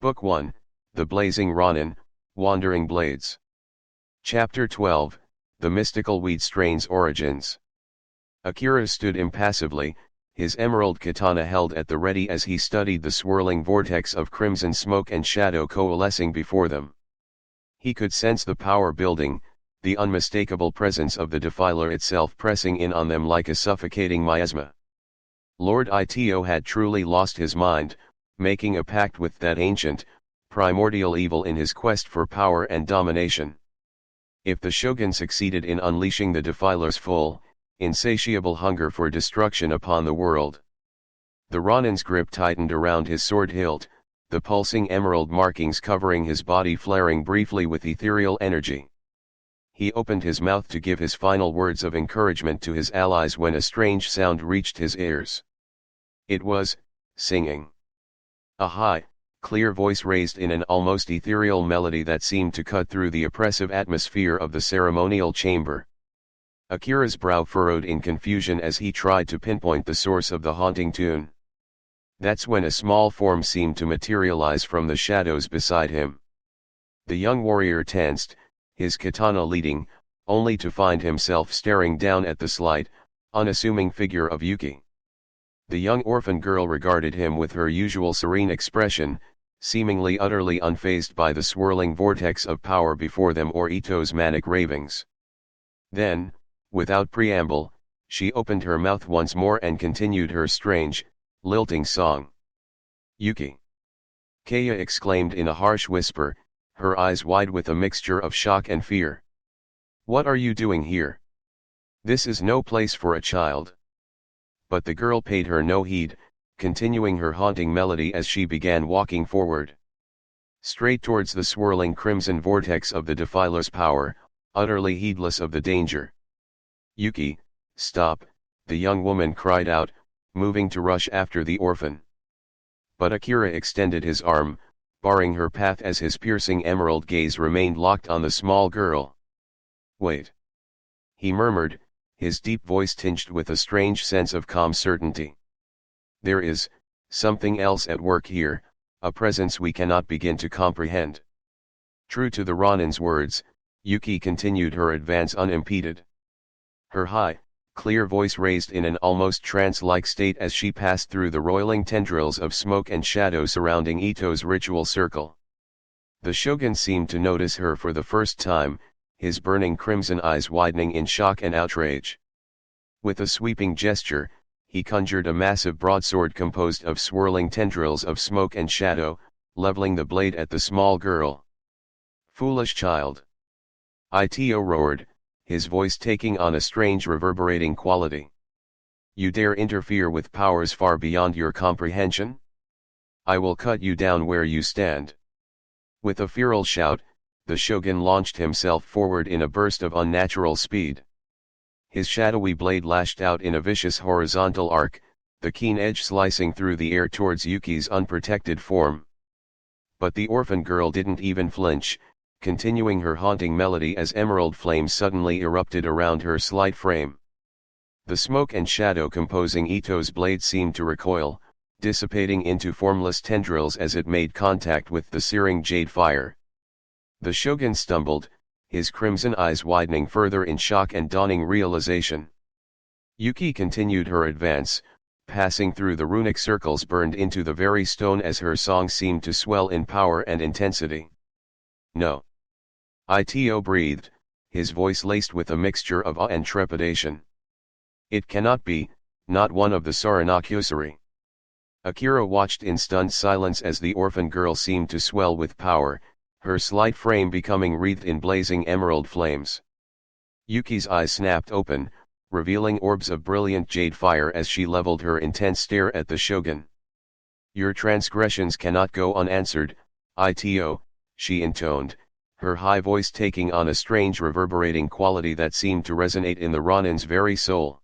Book 1, The Blazing Ronin, Wandering Blades. Chapter 12, The Mystical Weed Strain's Origins. Akira stood impassively, his emerald katana held at the ready as he studied the swirling vortex of crimson smoke and shadow coalescing before them. He could sense the power building, the unmistakable presence of the defiler itself pressing in on them like a suffocating miasma. Lord Ito had truly lost his mind, making a pact with that ancient, primordial evil in his quest for power and domination. If the shogun succeeded in unleashing the defiler's full, insatiable hunger for destruction upon the world. The Ronin's grip tightened around his sword hilt, the pulsing emerald markings covering his body flaring briefly with ethereal energy. He opened his mouth to give his final words of encouragement to his allies when a strange sound reached his ears. It was singing. A high, clear voice raised in an almost ethereal melody that seemed to cut through the oppressive atmosphere of the ceremonial chamber. Akira's brow furrowed in confusion as he tried to pinpoint the source of the haunting tune. That's when a small form seemed to materialize from the shadows beside him. The young warrior tensed, his katana leading, only to find himself staring down at the slight, unassuming figure of Yuki. The young orphan girl regarded him with her usual serene expression, seemingly utterly unfazed by the swirling vortex of power before them or Ito's manic ravings. Then, without preamble, she opened her mouth once more and continued her strange, lilting song. "Yuki!" Kaya exclaimed in a harsh whisper, her eyes wide with a mixture of shock and fear. "What are you doing here? This is no place for a child." But the girl paid her no heed, continuing her haunting melody as she began walking forward. Straight towards the swirling crimson vortex of the defiler's power, utterly heedless of the danger. "Yuki, stop," the young woman cried out, moving to rush after the orphan. But Akira extended his arm, barring her path as his piercing emerald gaze remained locked on the small girl. "Wait," he murmured, his deep voice tinged with a strange sense of calm certainty. "There is something else at work here, a presence we cannot begin to comprehend." True to the Ronin's words, Yuki continued her advance unimpeded. Her high, clear voice raised in an almost trance-like state as she passed through the roiling tendrils of smoke and shadow surrounding Ito's ritual circle. The shogun seemed to notice her for the first time, his burning crimson eyes widening in shock and outrage. With a sweeping gesture, he conjured a massive broadsword composed of swirling tendrils of smoke and shadow, leveling the blade at the small girl. "Foolish child!" Ito roared, his voice taking on a strange reverberating quality. "You dare interfere with powers far beyond your comprehension? I will cut you down where you stand." With a feral shout, the shogun launched himself forward in a burst of unnatural speed. His shadowy blade lashed out in a vicious horizontal arc, the keen edge slicing through the air towards Yuki's unprotected form. But the orphan girl didn't even flinch, continuing her haunting melody as emerald flames suddenly erupted around her slight frame. The smoke and shadow composing Ito's blade seemed to recoil, dissipating into formless tendrils as it made contact with the searing jade fire. The shogun stumbled, his crimson eyes widening further in shock and dawning realization. Yuki continued her advance, passing through the runic circles burned into the very stone as her song seemed to swell in power and intensity. "No." Ito breathed, his voice laced with a mixture of awe and trepidation. "It cannot be, not one of the Saranakusari." Akira watched in stunned silence as the orphan girl seemed to swell with power, her slight frame becoming wreathed in blazing emerald flames. Yuki's eyes snapped open, revealing orbs of brilliant jade fire as she leveled her intense stare at the shogun. "Your transgressions cannot go unanswered, Ito," she intoned, her high voice taking on a strange reverberating quality that seemed to resonate in the Ronin's very soul.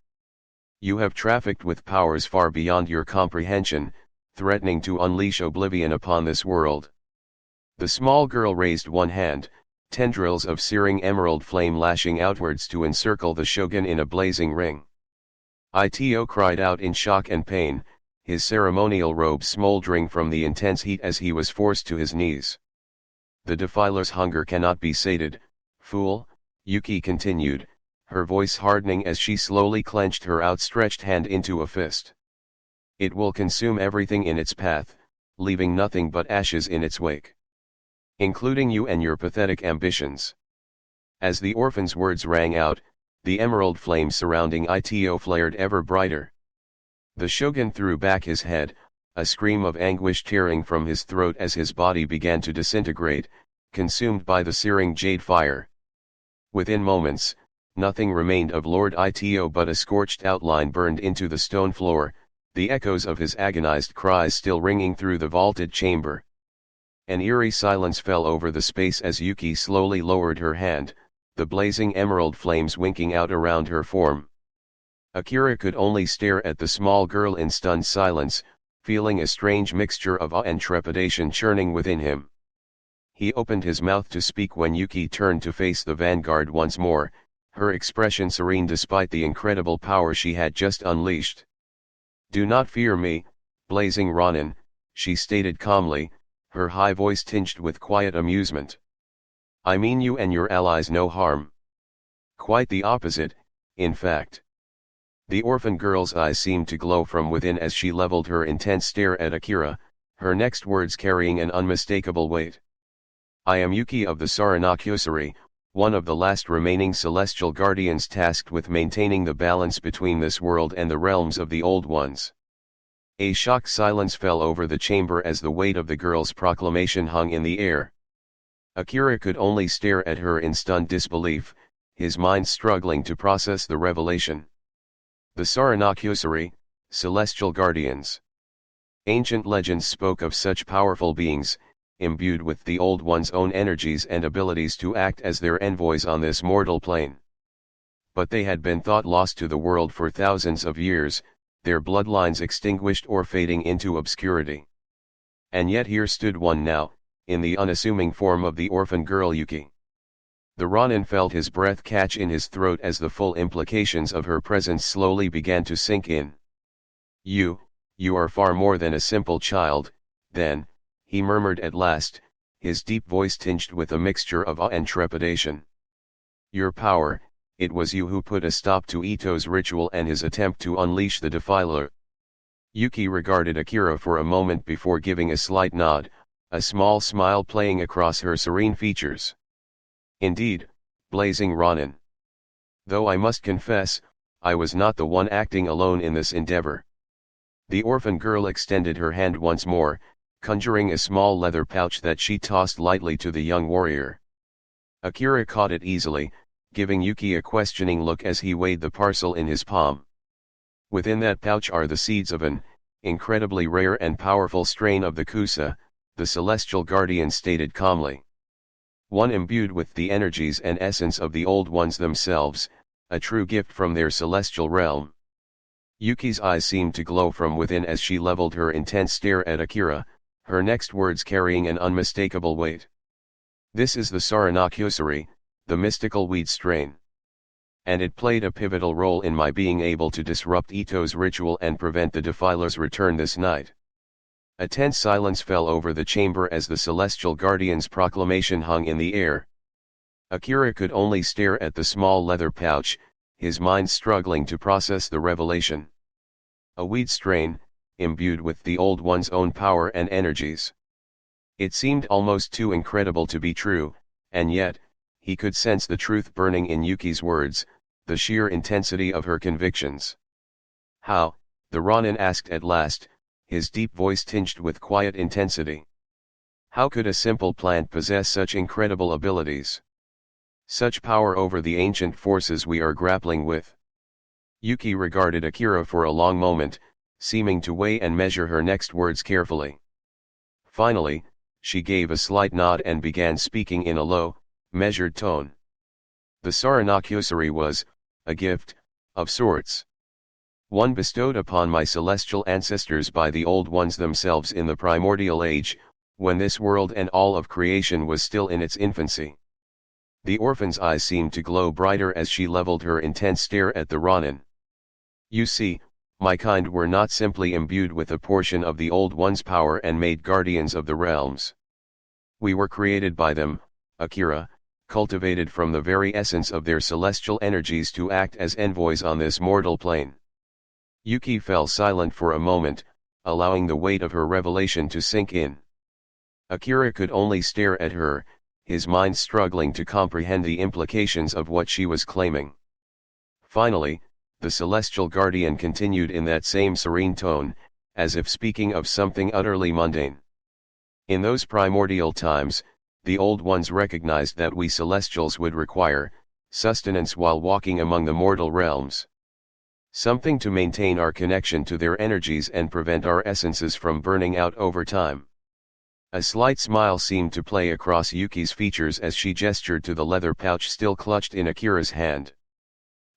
"You have trafficked with powers far beyond your comprehension, threatening to unleash oblivion upon this world." The small girl raised one hand, tendrils of searing emerald flame lashing outwards to encircle the shogun in a blazing ring. Ito cried out in shock and pain, his ceremonial robe smoldering from the intense heat as he was forced to his knees. The defiler's hunger cannot be sated, fool, Yuki continued, her voice hardening as she slowly clenched her outstretched hand into a fist. It will consume everything in its path, leaving nothing but ashes in its wake. Including you and your pathetic ambitions. As the orphan's words rang out, the emerald flame surrounding Ito flared ever brighter. The shogun threw back his head, a scream of anguish tearing from his throat as his body began to disintegrate, consumed by the searing jade fire. Within moments, nothing remained of Lord Ito but a scorched outline burned into the stone floor, the echoes of his agonized cries still ringing through the vaulted chamber. An eerie silence fell over the space as Yuki slowly lowered her hand, the blazing emerald flames winking out around her form. Akira could only stare at the small girl in stunned silence, feeling a strange mixture of awe and trepidation churning within him. He opened his mouth to speak when Yuki turned to face the vanguard once more, her expression serene despite the incredible power she had just unleashed. "Do not fear me, Blazing Ronin," she stated calmly, her high voice tinged with quiet amusement. "I mean you and your allies no harm. Quite the opposite, in fact." The orphan girl's eyes seemed to glow from within as she leveled her intense stare at Akira, her next words carrying an unmistakable weight. "I am Yuki of the Saranakyusari, one of the last remaining celestial guardians tasked with maintaining the balance between this world and the realms of the old ones." A shocked silence fell over the chamber as the weight of the girl's proclamation hung in the air. Akira could only stare at her in stunned disbelief, his mind struggling to process the revelation. The Saranakyusari, celestial guardians. Ancient legends spoke of such powerful beings, imbued with the Old One's own energies and abilities to act as their envoys on this mortal plane. But they had been thought lost to the world for thousands of years, their bloodlines extinguished or fading into obscurity. And yet here stood one now, in the unassuming form of the orphan girl Yuki. The Ronin felt his breath catch in his throat as the full implications of her presence slowly began to sink in. You are far more than a simple child, then," he murmured at last, his deep voice tinged with a mixture of awe and trepidation. "Your power, it was you who put a stop to Ito's ritual and his attempt to unleash the defiler." Yuki regarded Akira for a moment before giving a slight nod, a small smile playing across her serene features. "Indeed, Blazing Ronin. Though I must confess, I was not the one acting alone in this endeavor." The orphan girl extended her hand once more, conjuring a small leather pouch that she tossed lightly to the young warrior. Akira caught it easily, giving Yuki a questioning look as he weighed the parcel in his palm. "Within that pouch are the seeds of an incredibly rare and powerful strain of the Kusa," the celestial guardian stated calmly. "One imbued with the energies and essence of the Old Ones themselves, a true gift from their celestial realm." Yuki's eyes seemed to glow from within as she leveled her intense stare at Akira, her next words carrying an unmistakable weight. "This is the Saranakyusari, the mystical weed strain. And it played a pivotal role in my being able to disrupt Ito's ritual and prevent the defiler's return this night." A tense silence fell over the chamber as the celestial guardian's proclamation hung in the air. Akira could only stare at the small leather pouch, his mind struggling to process the revelation. A weed strain, imbued with the Old One's own power and energies. It seemed almost too incredible to be true, and yet, he could sense the truth burning in Yuki's words, the sheer intensity of her convictions. "How?" the Ronin asked at last, his deep voice tinged with quiet intensity. "How could a simple plant possess such incredible abilities? Such power over the ancient forces we are grappling with?" Yuki regarded Akira for a long moment, seeming to weigh and measure her next words carefully. Finally, she gave a slight nod and began speaking in a low, measured tone. "The Saranakyusari was a gift, of sorts. One bestowed upon my celestial ancestors by the Old Ones themselves in the primordial age, when this world and all of creation was still in its infancy." The orphan's eyes seemed to glow brighter as she leveled her intense stare at the Ronin. "You see, My kind were not simply imbued with a portion of the Old One's power and made guardians of the realms. We were created by them, Akira, cultivated from the very essence of their celestial energies to act as envoys on this mortal plane. Yuki fell silent for a moment, allowing the weight of her revelation to sink in. Akira could only stare at her, his mind struggling to comprehend the implications of what she was claiming. Finally, the celestial guardian continued in that same serene tone, as if speaking of something utterly mundane. In those primordial times, the Old Ones recognized that we celestials would require sustenance while walking among the mortal realms. Something to maintain our connection to their energies and prevent our essences from burning out over time. A slight smile seemed to play across Yuki's features as she gestured to the leather pouch still clutched in Akira's hand.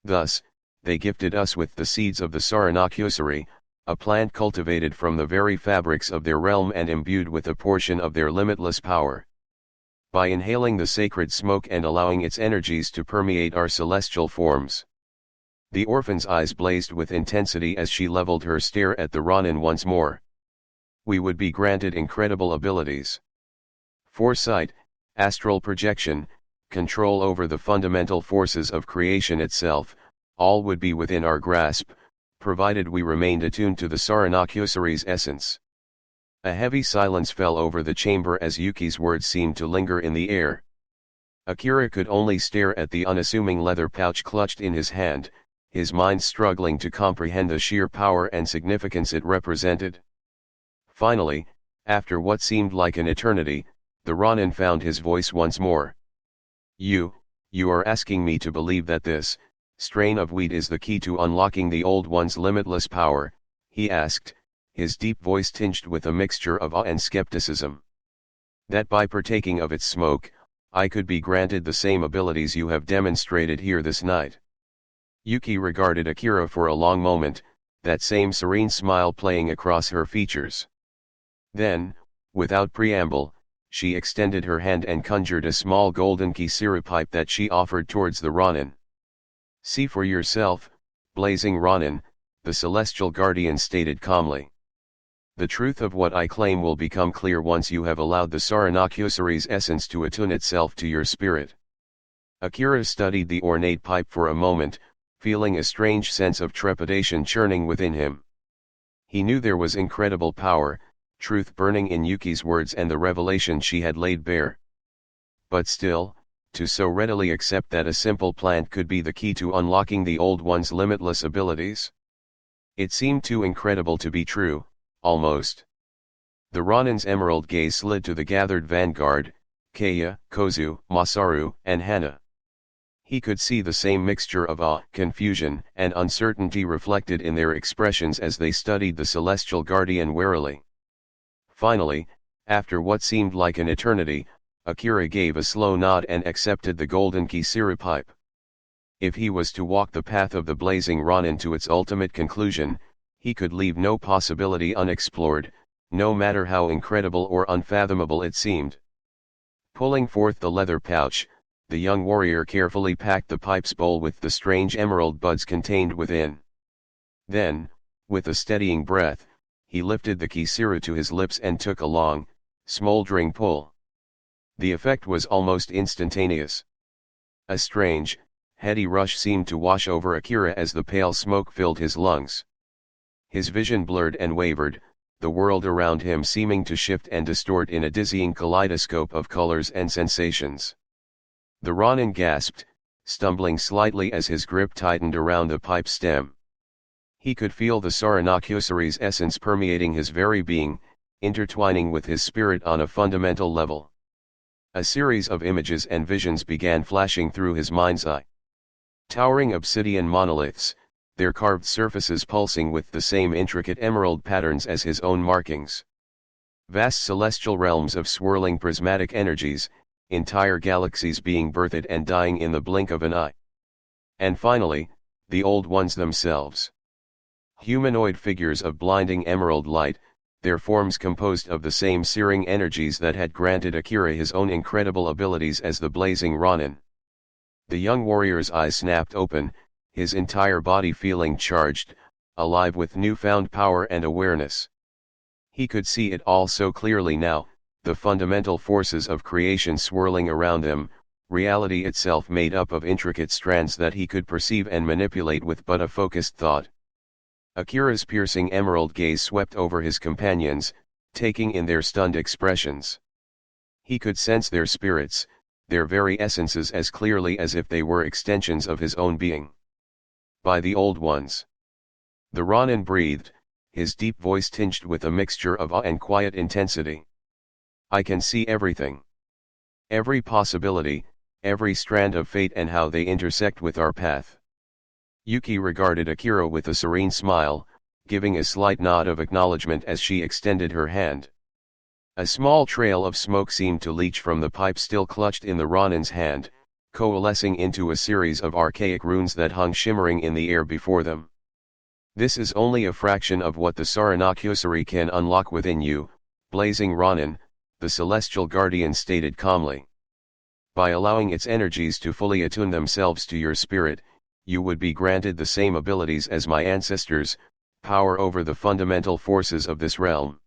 Thus, they gifted us with the seeds of the Saranakusari, a plant cultivated from the very fabrics of their realm and imbued with a portion of their limitless power. By inhaling the sacred smoke and allowing its energies to permeate our celestial forms. The orphan's eyes blazed with intensity as she leveled her stare at the Ronin once more. We would be granted incredible abilities. Foresight, astral projection, control over the fundamental forces of creation itself, all would be within our grasp, provided we remained attuned to the Saranakusari's essence. A heavy silence fell over the chamber as Yuki's words seemed to linger in the air. Akira could only stare at the unassuming leather pouch clutched in his hand, his mind struggling to comprehend the sheer power and significance it represented. Finally, after what seemed like an eternity, the Ronin found his voice once more. You are asking me to believe that this strain of wheat is the key to unlocking the Old One's limitless power, he asked, his deep voice tinged with a mixture of awe and skepticism. That by partaking of its smoke, I could be granted the same abilities you have demonstrated here this night. Yuki regarded Akira for a long moment, that same serene smile playing across her features. Then, without preamble, she extended her hand and conjured a small golden Kisira pipe that she offered towards the Ronin. See for yourself, Blazing Ronin, the celestial guardian stated calmly. The truth of what I claim will become clear once you have allowed the Saranakusari's essence to attune itself to your spirit. Akira studied the ornate pipe for a moment, feeling a strange sense of trepidation churning within him. He knew there was incredible power, truth burning in Yuki's words and the revelation she had laid bare. But still, to so readily accept that a simple plant could be the key to unlocking the Old One's limitless abilities? It seemed too incredible to be true, almost. The Ronin's emerald gaze slid to the gathered vanguard, Kaya, Kozue, Masaru, and Hana. He could see the same mixture of awe, confusion, and uncertainty reflected in their expressions as they studied the celestial guardian warily. Finally, after what seemed like an eternity, Akira gave a slow nod and accepted the golden Kisira pipe. If he was to walk the path of the Blazing Ronin to its ultimate conclusion, he could leave no possibility unexplored, no matter how incredible or unfathomable it seemed. Pulling forth the leather pouch, the young warrior carefully packed the pipe's bowl with the strange emerald buds contained within. Then, with a steadying breath, he lifted the Kisira to his lips and took a long, smoldering pull. The effect was almost instantaneous. A strange, heady rush seemed to wash over Akira as the pale smoke filled his lungs. His vision blurred and wavered, the world around him seeming to shift and distort in a dizzying kaleidoscope of colors and sensations. The Ronin gasped, stumbling slightly as his grip tightened around the pipe stem. He could feel the Saranakusari's essence permeating his very being, intertwining with his spirit on a fundamental level. A series of images and visions began flashing through his mind's eye. Towering obsidian monoliths, their carved surfaces pulsing with the same intricate emerald patterns as his own markings. Vast celestial realms of swirling prismatic energies, entire galaxies being birthed and dying in the blink of an eye. And finally, the Old Ones themselves. Humanoid figures of blinding emerald light, their forms composed of the same searing energies that had granted Akira his own incredible abilities as the Blazing Ronin. The young warrior's eyes snapped open, his entire body feeling charged, alive with newfound power and awareness. He could see it all so clearly now, the fundamental forces of creation swirling around them, reality itself made up of intricate strands that he could perceive and manipulate with but a focused thought. Akira's piercing emerald gaze swept over his companions, taking in their stunned expressions. He could sense their spirits, their very essences as clearly as if they were extensions of his own being. By the old ones. The Ronin breathed, his deep voice tinged with a mixture of awe and quiet intensity. I can see everything. Every possibility, every strand of fate and how they intersect with our path. Yuki regarded Akira with a serene smile, giving a slight nod of acknowledgement as she extended her hand. A small trail of smoke seemed to leach from the pipe still clutched in the Ronin's hand, coalescing into a series of archaic runes that hung shimmering in the air before them. This is only a fraction of what the Saranakusari can unlock within you, Blazing Ronin, the celestial guardian stated calmly. By allowing its energies to fully attune themselves to your spirit, you would be granted the same abilities as my ancestors, power over the fundamental forces of this realm.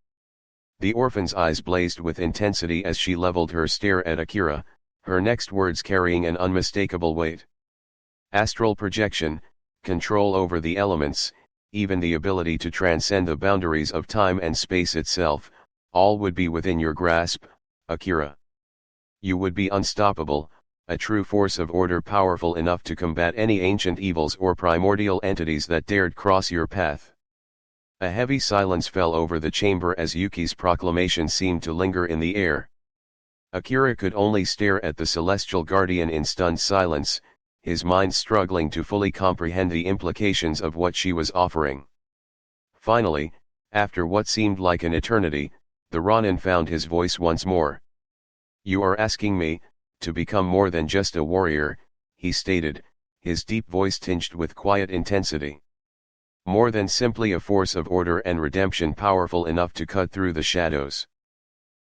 The orphan's eyes blazed with intensity as she leveled her stare at Akira, her next words carrying an unmistakable weight. Astral projection, control over the elements, even the ability to transcend the boundaries of time and space itself, all would be within your grasp, Akira. You would be unstoppable, a true force of order powerful enough to combat any ancient evils or primordial entities that dared cross your path. A heavy silence fell over the chamber as Yuki's proclamation seemed to linger in the air. Akira could only stare at the celestial guardian in stunned silence, his mind struggling to fully comprehend the implications of what she was offering. Finally, after what seemed like an eternity, the Ronin found his voice once more. You are asking me to become more than just a warrior, he stated, his deep voice tinged with quiet intensity. More than simply a force of order and redemption powerful enough to cut through the shadows.